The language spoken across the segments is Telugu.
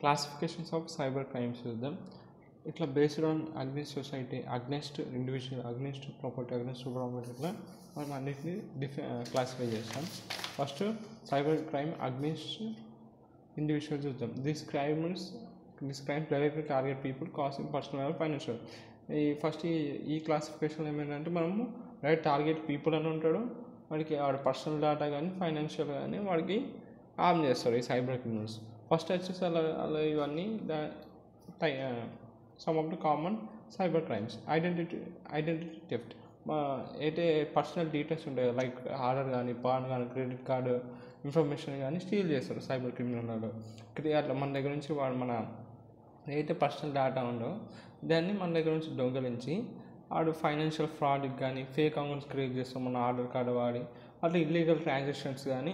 క్లాసిఫికేషన్స్ ఆఫ్ సైబర్ క్రైమ్స్ చూద్దాం. ఇట్లా based on against society, against individual, against property, against property, ఇట్లా మనం అన్నింటినీ క్లాసిఫై చేస్తాం. First cyber crime against individual చూద్దాం. This crime directly target people causing personal or financial. ఈ క్లాసిఫికేషన్ ఏమైందంటే మనము డైరెక్ట్ టార్గెట్ పీపుల్ అని ఉంటాడు, వాడికి వాడి పర్సనల్ డేటా కానీ ఫైనాన్షియల్ కానీ వాడికి హార్మ్ చేస్తారు ఈ సైబర్ క్రిమినల్స్. ఫస్ట్ వచ్చేసి అలా ఇవన్నీ some of the common cyber crimes. Identity theft. అయితే పర్సనల్ డీటెయిల్స్ ఉంటాయి, లైక్ ఆధార్ కానీ, పాన్ కానీ, క్రెడిట్ కార్డు ఇన్ఫర్మేషన్ కానీ స్టీల్ చేస్తారు సైబర్ క్రిమినల్. అట్లా మన దగ్గర నుంచి మన ఏదైతే పర్సనల్ డేటా ఉందో దాన్ని మన దగ్గర నుంచి దొంగలించి వాడు ఫైనాన్షియల్ ఫ్రాడ్కి కానీ, ఫేక్ అకౌంట్స్ క్రియేట్ చేస్తాం మన ఆధార్ కార్డు వాడి, అట్లా ఇల్లీగల్ ట్రాన్సాక్షన్స్ కానీ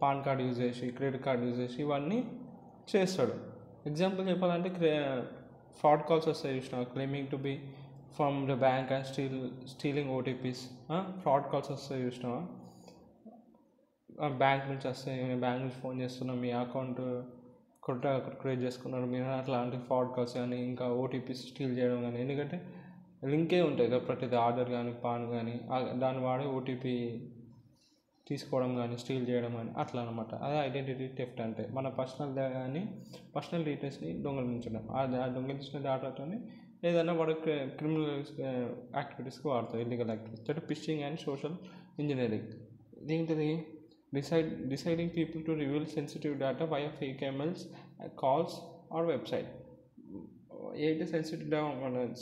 పాన్ కార్డ్ యూజ్ చేసి, క్రెడిట్ కార్డ్ యూజ్ చేసి ఇవన్నీ చేస్తాడు. ఎగ్జాంపుల్ చెప్పాలంటే ఫ్రాడ్ కాల్స్ వస్తాయి చూసినా, claiming to be from the bank and stealing OTPs. Fraud calls వస్తాయి చూసినావా, బ్యాంక్ నుంచి వస్తాయి, బ్యాంక్ నుంచి ఫోన్ చేస్తున్నాం, మీ అకౌంట్ క్రియేట్ చేసుకున్నారు మీరు, అట్లాంటి ఫ్రాడ్ కాల్స్ కానీ, ఇంకా ఓటీపీస్ స్టీల్ చేయడం కానీ. ఎందుకంటే లింకే ఉంటుంది కదా ప్రతిదీ, ఆధార్ కానీ, పాన్ కానీ, దాన్ని వాడి ఓటీపీ తీసుకోవడం కానీ, స్టీల్ చేయడం కానీ అట్లా అనమాట. అదే ఐడెంటిటీ థెఫ్ట్ అంటే మన పర్సనల్ డీటెయిల్స్ని దొంగలించడం. ఆ దొంగలించిన డేటాతో ఏదైనా వాడు క్రిమినల్ యాక్టివిటీస్కి వాడతారు, ఇల్లీగల్ యాక్టివిటీస్. అంటే ఫిషింగ్ అండ్ సోషల్ ఇంజనీరింగ్. దీంట్లో deciding people to reveal sensitive data via fake emails, calls or website. ఏదైతే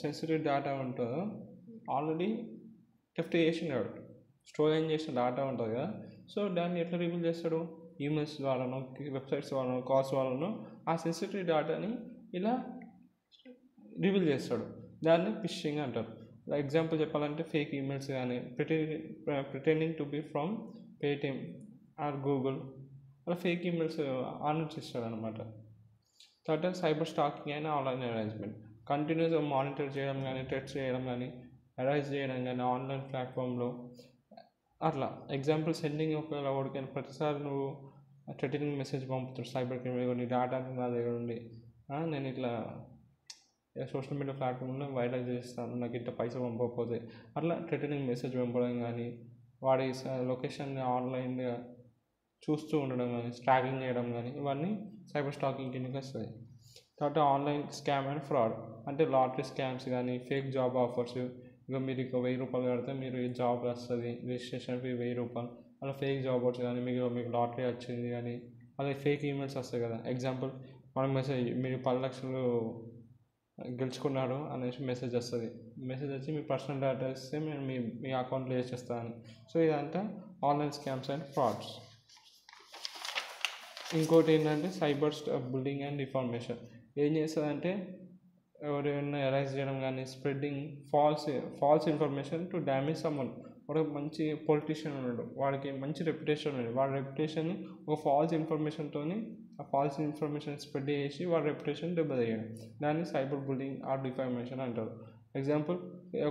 సెన్సిటివ్ డేటా ఉంటుందో ఆల్రెడీ థెఫ్ట్ చేసినాడు, స్టోరేజ్ చేసిన డేటా ఉంటుంది కదా, సో దాన్ని ఎట్లా రివీల్ చేస్తాడు, ఈమెయిల్స్ ద్వారానో, వెబ్సైట్స్ ద్వారానో, కాల్స్ ద్వారానో ఆ సెన్సిటివ్ డేటాని ఇలా రివీల్ చేస్తాడు. దాన్ని ఫిషింగ్ అంటారు. ఎగ్జాంపుల్ చెప్పాలంటే ఫేక్ ఈమెయిల్స్ కానీ, pretending to be from Paytm are Google, అలా ఫేక్ ఈమెయిల్స్ ఆన్ చేస్తాడు అనమాట. తర్వాత సైబర్ స్టాకింగ్ అయినా ఆన్లైన్ హెరాస్మెంట్. కంటిన్యూస్గా మానిటర్ చేయడం కానీ, టెస్ట్ చేయడం కానీ, హెరాస్ చేయడం కానీ ఆన్లైన్ ప్లాట్ఫామ్లో అట్లా. ఎగ్జాంపుల్ సెండింగ్ ఒకవేళ ఓడికైనా ప్రతిసారి నువ్వు థ్రెటనింగ్ మెసేజ్ పంపుతాడు సైబర్ క్రిమినల్, నీ డేటా నా దగ్గర ఉండి నేను ఇట్లా సోషల్ మీడియా ప్లాట్ఫామ్లో వైరల్ చేస్తాను, నాకు ఇట్లా పైసలు పంపకపోతే, అట్లా థ్రెటనింగ్ మెసేజ్ పంపడం కానీ, వాడి లొకేషన్ని ఆన్లైన్గా చూస్తూ ఉండడం కానీ, ట్రాకింగ్ చేయడం కానీ, ఇవన్నీ సైబర్ స్టాకింగ్ కిందకి వస్తుంది. తర్వాత ఆన్లైన్ స్కామ్ అండ్ ఫ్రాడ్ అంటే లాటరీ స్కామ్స్ కానీ, ఫేక్ జాబ్ ఆఫర్స్. ఇక మీరు ఇక 1000 రూపాయలు కడితే మీరు ఈ జాబ్ వస్తుంది, రిజిస్ట్రేషన్ ఫీ 1000 రూపాయలు, అలా ఫేక్ జాబ్ ఆఫర్స్ కానీ, మీకు లాటరీ వచ్చింది కానీ, అలా ఫేక్ ఈమెయిల్స్ వస్తాయి కదా. ఎగ్జాంపుల్ మనకు మెసేజ్, మీరు 10 లక్షలు గెలుచుకున్నారు అనేసి మెసేజ్ వస్తుంది. మెసేజ్ వచ్చి మీ పర్సనల్ డేటా ఇస్తే నేను మీ అకౌంట్లో వేసేస్తాను. సో ఇదంతా ఆన్లైన్ స్కామ్స్ అండ్ ఫ్రాడ్స్. ఇంకోటి ఏంటంటే సైబర్ బుల్లింగ్ అండ్ డిఫార్మేషన్. ఏం చేస్తుందంటే ఎవరైనా ఎరైజ్ చేయడం కానీ, spreading false information to damage someone. వాడు మంచి పొలిటీషియన్ ఉన్నాడు, వాడికి మంచి రెప్యుటేషన్ ఉంది, వాడి రెప్యుటేషన్ ఒక ఫాల్స్ ఇన్ఫర్మేషన్తో ఆ ఫాల్స్ ఇన్ఫర్మేషన్ స్ప్రెడ్ చేసి వాడి రెప్యుటేషన్ దెబ్బతీయడం, దాన్ని సైబర్ బుల్లింగ్ ఆర్ డిఫార్మేషన్ అంటారు. ఎగ్జాంపుల్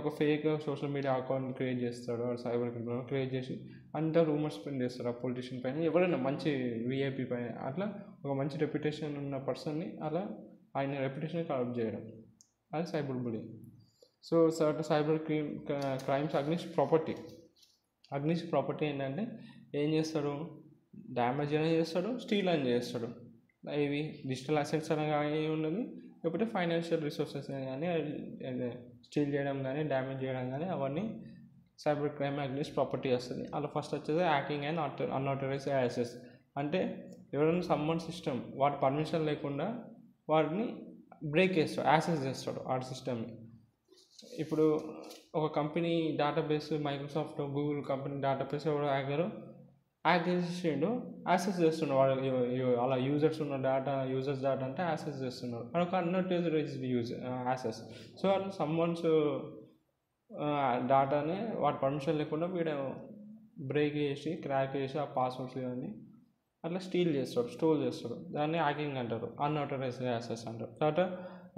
ఒక fake social media account create చేస్తాడు వాడు, సైబర్ క్రిమినల్ క్రియేట్ చేసి అంతా రూమర్స్ స్ప్రెడ్ చేస్తాడు ఆ పొలిటీషియన్ పైన, ఎవరైనా మంచి విఐపి పైన. అట్లా ఒక మంచి రెప్యుటేషన్ ఉన్న పర్సన్ని అలా ఆయన రెప్యుటేషన్ కరప్ట్ చేయడం, అది cyber bullying. So cyber crimes అగ్నిస్ట్ property ఏంటంటే ఏం చేస్తాడు, డ్యామేజ్ అయినా చేస్తాడు, స్టీల్ అని చేస్తాడు. ఇవి డిజిటల్ అసెట్స్ అనగా ఉన్నది, లేకపోతే ఫైనాన్షియల్ రిసోర్సెస్ కానీ స్టీల్ చేయడం కానీ, డ్యామేజ్ చేయడం కానీ, అవన్నీ సైబర్ క్రైమ్ అగ్నిస్ట్ ప్రాపర్టీ వస్తుంది. అలా ఫస్ట్ వచ్చేది హ్యాకింగ్ అండ్ అన్ఆథరైజ్డ్ యాక్సెస్. అంటే ఎవరైనా సమ్మన్ సిస్టమ్ వాటి పర్మిషన్ లేకుండా వాటిని బ్రేక్ చేస్తాడు, యాక్సెస్ చేస్తాడు ఆ సిస్టమ్ని. ఇప్పుడు ఒక company database, Microsoft, Google company database ఎవరో హ్యాక్ చేసేసిండు, యాక్సెస్ చేస్తున్నాడు వాడు. అలా యూజర్స్ డేటా అంటే యాక్సెస్ చేస్తున్నాడు, అదొక అన్ఆథరైజ్డ్ యాక్సెస్. సో అలా సమ్మన్స్ డేటాని వాటి పర్మిషన్ లేకుండా వీడు బ్రేక్ చేసి, క్రాక్ చేసి ఆ పాస్వర్డ్స్ కానీ అట్లా స్టోర్ చేస్తాడు. దాన్ని హ్యాకింగ్ అంటారు, అన్ఆథరైజ్డ్ యాక్సెస్ అంటారు. తర్వాత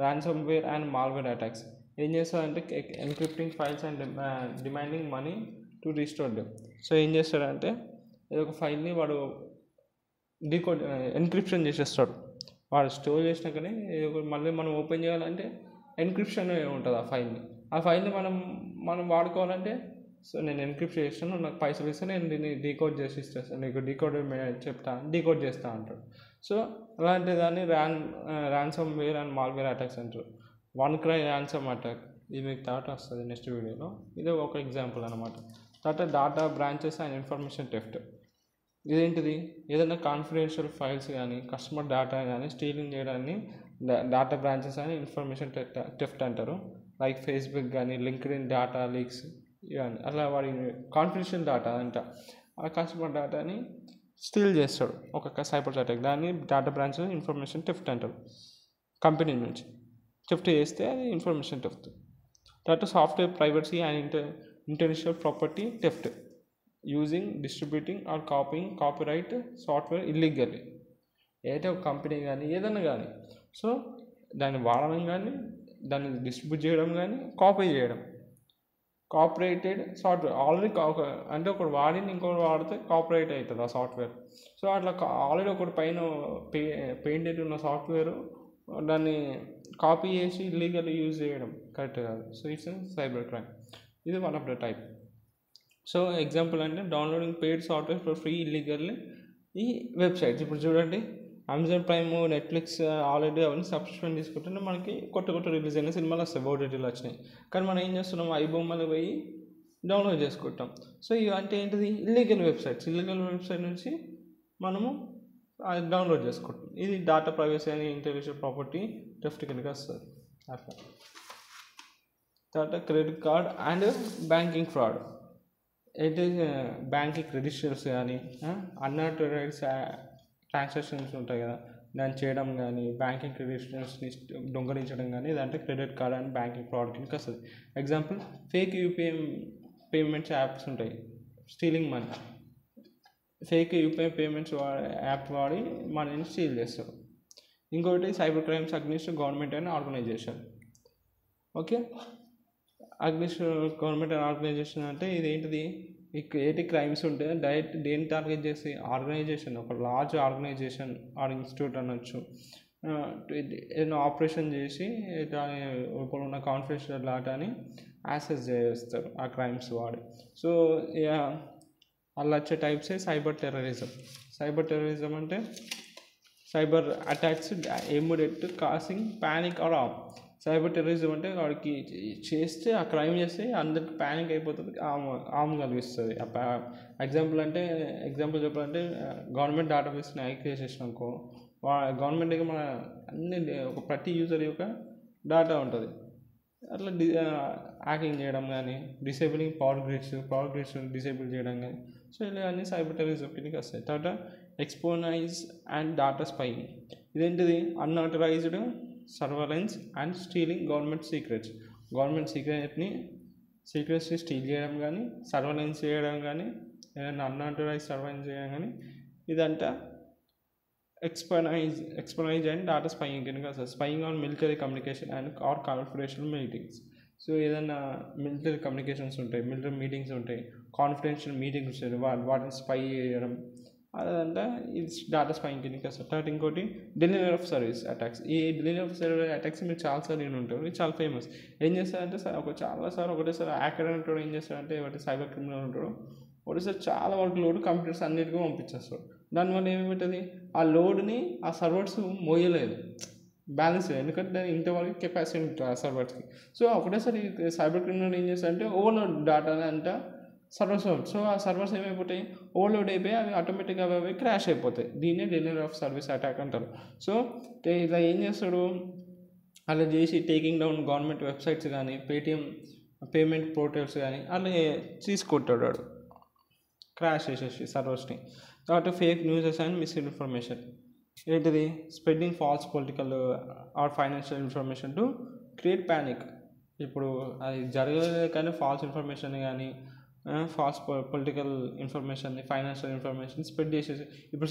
ర్యాన్సమ్వేర్ అండ్ మాల్వేర్ అటాక్స్. ఏం చేస్తాడంటే encrypting files and demanding money to restore them. So ఏం చేస్తాడంటే ఒక ఫైల్ని వాడు ఎన్క్రిప్షన్ చేసేస్తాడు, వాడు స్టోర్ చేసినాకనే మళ్ళీ మనం ఓపెన్ చేయాలంటే ఎన్క్రిప్షన్ ఉంటుంది ఆ ఫైల్ని మనం వాడుకోవాలంటే సో నేను ఎన్క్రిప్ట్ చేస్తాను, నాకు పైసలు ఇస్తే నేను దీన్ని డీకోడ్ చేసి ఇస్తాను, నీకు డీకోడ్ చెప్తాను, డీకోడ్ చేస్తా అంటాడు. సో అలాంటి దాన్ని ransomware and malware attacks అంటారు. వన్ క్రై ర్యాన్సమ్ అటాక్, ఇది మీకు థాట్ వస్తుంది నెక్స్ట్ వీడియోలో. ఇది ఒక ఎగ్జాంపుల్ అనమాట. తర్వాత data branches and information theft. ఇదేంటిది, ఏదైనా కాన్ఫిడెన్షియల్ ఫైల్స్ కానీ కస్టమర్ డేటా కానీ స్టీలింగ్ చేయడాన్ని డేటా బ్రాంచెస్ అని ఇన్ఫర్మేషన్ టెఫ్ట్ అంటారు. లైక్ ఫేస్బుక్ కానీ లింక్డ్ఇన్ డేటా లీక్స్ ఇవన్నీ అట్లా వాడి కాన్ఫిడెన్షియల్ డేటా అంట ఆ కస్టమర్ డేటాని స్టీల్ చేస్తాడు ఒక సైబర్ అటాక్. దాన్ని డేటా బ్రాంచ్ ఇన్ఫర్మేషన్ టెఫ్ట్ అంటారు. కంపెనీ నుంచి టెఫ్ట్ చేస్తే అది ఇన్ఫర్మేషన్ టెఫ్ట్. తర్వాత software privacy and intellectual property theft, using distributing or copying copyright software illegally. ఏదైతే ఒక కంపెనీ కానీ ఏదైనా కానీ సో దాన్ని వాడడం కానీ దాన్ని డిస్ట్రిబ్యూట్ చేయడం కానీ కాపీ చేయడం, కాపీరైటెడ్ సాఫ్ట్వేర్ ఆల్రెడీ అంటే ఒకటి వాడింది ఇంకొకటి వాడితే కాపీరైట్ అవుతుంది ఆ సాఫ్ట్వేర్. సో అట్లా ఆల్రెడీ ఒకటి పైన పెయింటెడ్ ఉన్న సాఫ్ట్వేర్ దాన్ని కాపీ చేసి ఇల్లీగల్ యూజ్ చేయడం కరెక్ట్ కాదు. So it's cyber crime. ఇది one of the type. So example అంటే downloading paid software for free illegal ఈ వెబ్సైట్స్. ఇప్పుడు చూడండి అమెజాన్ ప్రైమ్, నెట్ఫ్లిక్స్ ఆల్రెడీ అవన్నీ సబ్స్క్రిప్షన్ తీసుకుంటుంటే మనకి కొత్త రిలీజ్ అయిన సినిమాలు వస్తాయి, ఓటీటీలు వచ్చినాయి. కానీ మనం ఏం చేస్తున్నాం, ఐబొమ్మలు పోయి డౌన్లోడ్ చేసుకుంటాం. సో ఇవంటే ఏంటిది, ఇల్లీగల్ వెబ్సైట్స్. ఇల్లీగల్ వెబ్సైట్ నుంచి మనము అది డౌన్లోడ్ చేసుకుంటాం. ఇది డేటా ప్రైవసీ అని ఇంటెలెక్చువల్ ప్రాపర్టీ టెఫ్ట్ కిందకి వస్తుంది. అట్లా తర్వాత credit card and banking fraud. అయితే బ్యాంకింగ్ క్రెడిషియల్స్ కానీ అన్ఆథరైజ్డ్ ట్రాన్సాక్షన్స్ ఉంటాయి కదా, దాన్ని చేయడం కానీ బ్యాంకింగ్ క్రెడిషియల్స్ని దొంగలించడం కానీ ఇదంటే credit card and banking fraud కిందకి వస్తుంది. Example fake UPI payments apps ఉంటాయి, stealing money. Fake UPI payments app వాడి మనీని స్టీల్ చేస్తారు. ఇంకోటి cyber crimes against government and organisation. Okay, against government and organisation అంటే ఇదేంటిది, ఏంటి క్రైమ్స్ ఉంటే డైరెక్ట్ దేన్ని టార్గెట్ చేసి ఆర్గనైజేషన్, ఒక లార్జ్ ఆర్గనైజేషన్ ఆర్ ఇన్స్టిట్యూట్ అనొచ్చు, ఏదైనా ఆపరేషన్ చేసి ఇప్పుడు ఉన్న కాన్ఫిడెన్షియల్ డేటాని యాక్సెస్ చేస్తారు ఆ క్రైమ్స్ వాడి. సో అలా వచ్చే టైప్సే సైబర్ టెర్రరిజం. సైబర్ టెర్రరిజం అంటే cyber attacks aimed at causing panic or harm. Cyber terrorism అంటే వాడికి చేస్తే ఆ క్రైమ్ చేస్తే అందరికి ప్యానిక్ అయిపోతుంది, హార్మ్ కలిగిస్తుంది. ఎగ్జాంపుల్ చెప్పాలంటే గవర్నమెంట్ డేటాబేస్ని హ్యాక్ చేసేసినాకో గవర్నమెంట్ దగ్గర మన అన్ని ఒక ప్రతి యూజర్ యొక్క డేటా ఉంటుంది. అట్లా హ్యాకింగ్ చేయడం కానీ డిసేబులింగ్ పవర్ గ్రిడ్స్ డిసేబుల్ చేయడం కానీ సో ఇలా అన్నీ సైబర్ టెర్రరిజం కిందకి వస్తాయి. తర్వాత ఎక్స్పోనైజ్ అండ్ డేటా స్పైయింగ్. ఇదేంటిది, unauthorised surveillance and stealing government సీక్రెట్స్ని స్టీల్ చేయడం కానీ సర్వలెన్స్ చేయడం కానీ ఏదైనా అన్ఆథరైజ్ సర్వలెన్స్ చేయడం కానీ ఇదంతా ఎక్స్పోనైజ్ అండ్ డేటా స్పైయింగ్ కింద వస్తుంది. Spying on military communication and or confidential meetings. So ఏదైనా మిలిటరీ కమ్యూనికేషన్స్ ఉంటాయి, మిలిటరీ మీటింగ్స్ ఉంటాయి, కాన్ఫిడెన్షియల్ మీటింగ్స్ ఉంటాయి, వాటిని స్పై చేయడం అదంతా ఇది డేటా స్పైయింగ్ కిందకి వస్తుంది. తర్వాత ఇంకోటి డెలివరీ ఆఫ్ సర్వీస్ అటాక్స్. ఈ డెలివరీ ఆఫ్ సర్వీస్ అటాక్స్ మీరు చాలాసార్లు నేను ఉంటారు, ఇది చాలా ఫేమస్. ఏం చేస్తారంటే చాలాసార్లు ఒకటేసారి హ్యాకర్ ఉంటాడు, ఏం చేస్తాడంటే ఒకటి సైబర్ క్రిమినల్ ఉంటాడు, ఒకటేసారి చాలా వరకు లోడ్ కంప్యూటర్స్ అన్నిటికీ పంపించేస్తాడు. దానివల్ల ఏమవుతుంది, ఆ లోడ్ని ఆ సర్వర్స్ మోయలేదు, బ్యాలెన్స్ లేదు, ఎందుకంటే దాని ఇంతవరకు కెపాసిటీ ఉంటుంది ఆ సర్వర్స్కి. సో ఒకటేసారి సైబర్ క్రిమినల్ ఏం చేస్తారంటే ఓవర్లోడ్ డేటాని అంతా సర్వర్స్. సో ఆ సర్వర్స్ ఏమైపోతాయి, ఓవర్లోడ్ అయిపోయి అవి ఆటోమేటిక్గా అవి క్రాష్ అయిపోతాయి. దీన్నే డెలివరీ ఆఫ్ సర్వీస్ అటాక్ అంటారు. సో ఇలా ఏం చేస్తాడు, అలా చేసి టేకింగ్ డౌన్ గవర్నమెంట్ వెబ్సైట్స్ కానీ పేమెంట్ పోర్టల్స్ కానీ అలా తీసుకుంటాడు వాడు, క్రాష్ చేసేసి సర్వర్స్ని. తర్వాత ఫేక్ న్యూసెస్ అండ్ మిస్ఇన్ఫర్మేషన్. ఏంటిది, spreading false political or financial information to create panic. ఇప్పుడు అది జరగలేదు కానీ ఫాల్స్ ఇన్ఫర్మేషన్ కానీ ఫాల్స్ పొలిటికల్ ఇన్ఫర్మేషన్ని ఫైనాన్షియల్ ఇన్ఫర్మేషన్ స్ప్రెడ్ చేసేసి ఇప్పుడు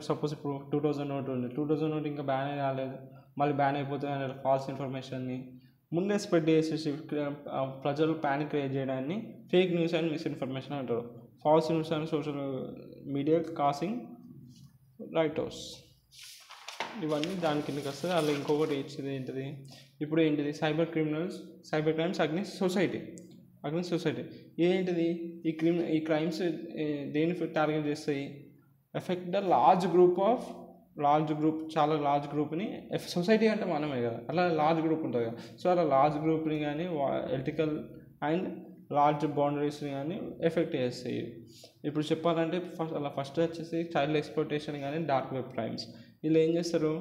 సపోజ్ ఇప్పుడు 2000 ఉంది, 2000 ఇంకా బ్యాన్ కాలేదు, మళ్ళీ బ్యాన్ అయిపోతుంది అనే ఫాల్స్ ఇన్ఫర్మేషన్ని ముందే స్ప్రెడ్ చేసేసి ప్రజలు ప్యానిక్ క్రియేట్ చేయడాన్ని ఫేక్ న్యూస్ అండ్ మిస్ఇన్ఫర్మేషన్ అంటారు. False news and social media causing right house. ఇవన్నీ దాని కిందకి వస్తుంది. అలా ఇంకొకటి ఏంటిది ఇప్పుడు ఏంటిది సైబర్ క్రైమ్స్ అగ్నిస్ట్ సొసైటీ ఏంటిది ఈ క్రైమ్స్ దేని టార్గెట్ చేస్తాయి? ఎఫెక్ట్ ద లార్జ్ గ్రూప్ చాలా లార్జ్ గ్రూప్ని సొసైటీ అంటే మనమే కదా, అలా లార్జ్ గ్రూప్ ఉంటుంది కదా. సో అలా లార్జ్ గ్రూప్ని కానీ ఎథికల్ అండ్ లార్జ్ బౌండరీస్ని కానీ ఎఫెక్ట్ చేస్తాయి. ఇప్పుడు చెప్పాలంటే ఫస్ట్ వచ్చేసి చైల్డ్ ఎక్స్ప్లోయిటేషన్ కానీ డార్క్ వెబ్ క్రైమ్స్. వీళ్ళు ఏం చేస్తారు?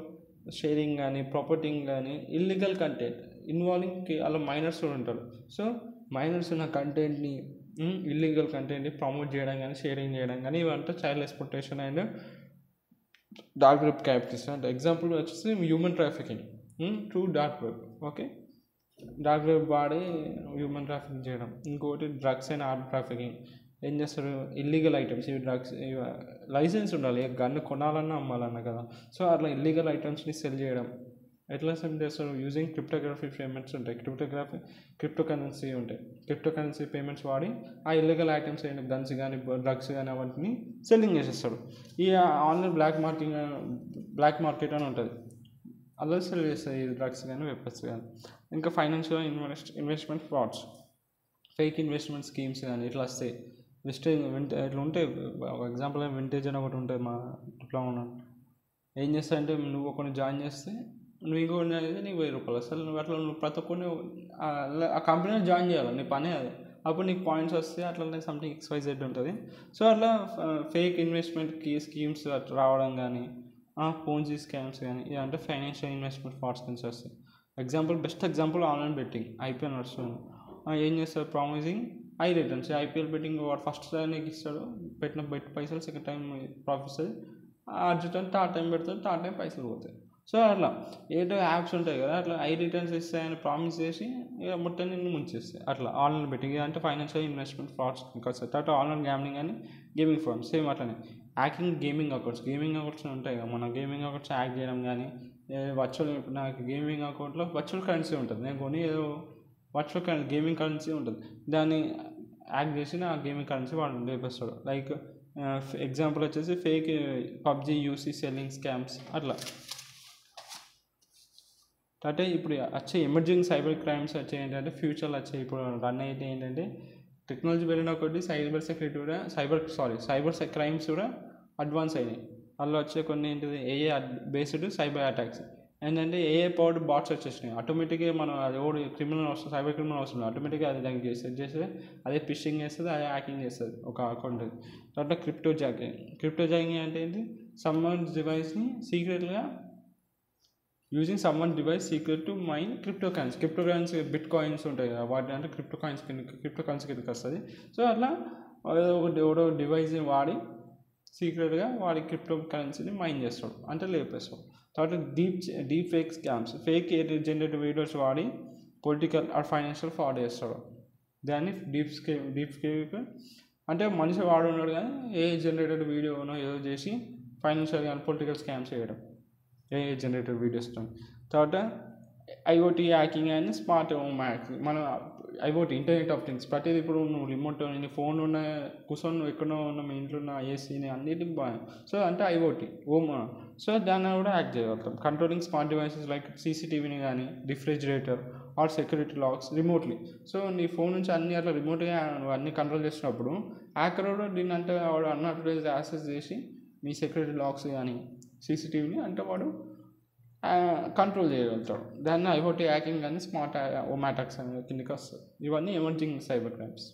షేరింగ్ కానీ ప్రాపర్టింగ్ కానీ ఇల్లీగల్ కంటెంట్ ఇన్వాల్వింగ్ అలా మైనర్స్ కూడా ఉంటారు. సో మైనర్స్ ఉన్న కంటెంట్ని ఇల్లీగల్ కంటెంట్ని ప్రమోట్ చేయడం కానీ షేరింగ్ చేయడం కానీ ఇవంతా child exploitation and dark web Capitals. అంటే ఎగ్జాంపుల్ వచ్చేసి human trafficking through dark web. Okay, dark web వాడి హ్యూమన్ ట్రాఫికింగ్ చేయడం. ఇంకోటి డ్రగ్స్ అండ్ ఆర్మ్ ట్రాఫికింగ్. ఏం చేస్తారు? ఇల్లీగల్ ఐటమ్స్, ఇవి డ్రగ్స్, లైసెన్స్ ఉండాలి గన్ను కొనాలన్నా అమ్మాలన్నా కదా. సో అట్లా ఇల్లీగల్ ఐటమ్స్ని సెల్ చేయడం. ఎట్లా సెల్ చేస్తారు? యూజింగ్ క్రిప్టోగ్రఫీ పేమెంట్స్ ఉంటాయి, క్రిప్టో కరెన్సీ పేమెంట్స్ వాడి ఆ ఇల్లీగల్ ఐటమ్స్ అయిన గన్స్ కానీ డ్రగ్స్ కానీ అవన్నీ సెల్లింగ్ చేసేస్తాడు. ఈ ఆన్లైన్ బ్లాక్ మార్కెట్ అని ఉంటుంది, అలా సెల్ చేస్తాయి ఈ డ్రగ్స్ కానీ వెపన్స్ కానీ. ఇంకా financial investment frauds, fake investment schemes కానీ ఇట్లా వస్తాయి. ఇట్లా ఉంటాయి. ఎగ్జాంపుల్ వింటేజ్ అని ఒకటి ఉంటుంది మా ఇట్లా ఉన్నాను. ఏం చేస్తాయంటే నువ్వు ఒకరిని జాయిన్ చేస్తే నువ్వు ఇంకొకటి అనేది నీకు 1000 రూపాయలు. అసలు నువ్వు అట్లా ప్రతి ఒక్కరిని ఆ కంపెనీలో జాయిన్ చేయాలి, నీ పనే అది. అప్పుడు నీకు పాయింట్స్ వస్తే అట్లనే సంథింగ్ XYZ ఉంటుంది. సో అట్లా ఫేక్ ఇన్వెస్ట్మెంట్ స్కీమ్స్ రావడం కానీ పోన్జీ స్కామ్స్ కానీ ఇదంటే ఫైనాన్షియల్ ఇన్వెస్ట్మెంట్ ఫ్రాడ్స్ నుంచి వస్తాయి. Best example online betting. IPL నడుస్తుంది. ఏం చేస్తారు? Promising high returns. IPL betting వాడు ఫస్ట్ టైం నీకు ఇస్తాడు, పెట్టిన పైసలు, second time profits return third time పెడతాడు, థర్డ్ టైం పైసలు పోతాయి. సో అట్లా ఏదో యాప్స్ ఉంటాయి కదా, అట్లా హై రిటర్న్స్ ఇస్తాయని ప్రామిస్ చేసి ఇక మొత్తం నిన్ను ముంచేస్తాయి. అట్లా ఆన్లైన్ బెట్టింగ్ అంటే ఫైనాన్షియల్ ఇన్వెస్ట్మెంట్ ఫ్రాడ్స్ ఇంకా వస్తాయి. తర్వాత ఆన్లైన్ గ్యాంబ్లింగ్ అని గేమింగ్ ఫ్రాడ్ సేమ్ అట్లనే. హ్యాకింగ్ గేమింగ్ అకౌంట్స్ ఉంటాయి కదా, మన గేమింగ్ అకౌంట్స్ హ్యాక్ చేయడం కానీ వర్చువల్. ఇప్పుడు నాకు గేమింగ్ అకౌంట్లో వర్చువల్ కరెన్సీ ఉంటుంది, నేను కొని ఏదో వర్చువల్ గేమింగ్ కరెన్సీ ఉంటుంది, దాన్ని హ్యాక్ చేసి నా గేమింగ్ కరెన్సీ వాడు లేపేస్తాడు. లైక్ ఎగ్జాంపుల్ వచ్చేసి fake PUBG UC selling scams అట్లా. అంటే ఇప్పుడు వచ్చే ఎమర్జింగ్ సైబర్ క్రైమ్స్ వచ్చే ఏంటంటే ఫ్యూచర్లో వచ్చే ఇప్పుడు రన్ అయితే ఏంటంటే టెక్నాలజీ పెరిగిన కొద్దీ సైబర్ క్రైమ్స్ కూడా అడ్వాన్స్ అయినాయి. అందులో వచ్చే కొన్ని ఏంటిది AI బేస్డ్ సైబర్ అటాక్స్. ఏంటంటే AI పవర్డ్ బాట్స్ వచ్చేసినాయి. ఆటోమేటిక్గా మనం అది సైబర్ క్రిమినల్ వస్తుంది, ఆటోమేటిక్గా అది దానికి సెట్ చేస్తే అదే ఫిషింగ్ చేస్తుంది, అదే హ్యాకింగ్ చేస్తుంది ఒక అకౌంట్. తర్వాత క్రిప్టో జాగింగ్ అంటే ఏంటి? సమ్మన్ డివైస్ని సీక్రెట్గా using someone's device secret to mine cryptocurrency bitcoins ఉంటాయి కదా, వాటి అంటే క్రిప్టో కరెన్సీ కిందకి వస్తుంది. సో అట్లా ఒకటో డివైస్ని వాడి సీక్రెట్గా వాడి క్రిప్టో కరెన్సీని మైన్ చేస్తాడు, అంటే లేపేస్తాడు. తర్వాత deep fake scams, fake generative videos వాడి పొలిటికల్ ఆర్ ఫైనాన్షియల్ ఫ్రాడ్ చేస్తాడు. దాన్ని డీప్ ఫేక్ అంటే మనిషి వాడు ఉన్నాడు కానీ జనరేటెడ్ వీడియోనో ఏదో చేసి ఫైనాన్షియల్ కానీ పొలిటికల్ స్కామ్స్ చేయడం జనరేటెడ్ వీడియోస్తో. తర్వాత IoT hacking and smart home hacks. మనం IoT ఇంటర్నెట్ ఆఫ్ థింగ్స్ ప్రతిదీ. ఇప్పుడు నువ్వు రిమోట్ నీ ఫోన్ ఉన్న కూర్చొని నువ్వు ఎక్కడో ఉన్న మీ ఇంట్లో ఉన్న ACని అన్నిటికి బాగా. సో అంటే IoT హోమ్. సో దాన్ని కూడా హ్యాక్ చేయగలుగుతాం. కంట్రోలింగ్ స్మార్ట్ డివైసెస్ లైక్ CCTVని కానీ refrigerator or security locks remotely. So నీ ఫోన్ నుంచి అన్ని అట్లా రిమోట్గా నువ్వు అన్ని కంట్రోల్ చేసినప్పుడు హ్యాకర్ కూడా దీన్ని అంటే వాడు అన్నట్టు యాక్సెస్ చేసి మీ సెక్యూరిటీ లాక్స్ కానీ CCTVని అంటే వాడు కంట్రోల్ చేయగలుగుతాడు. దాన్ని IoT హ్యాకింగ్ కానీ స్మార్ట్ హోమ్ అటాక్స్ అనే కిందకి వస్తుంది. ఇవన్నీ ఎమర్జింగ్ సైబర్ క్రైమ్స్.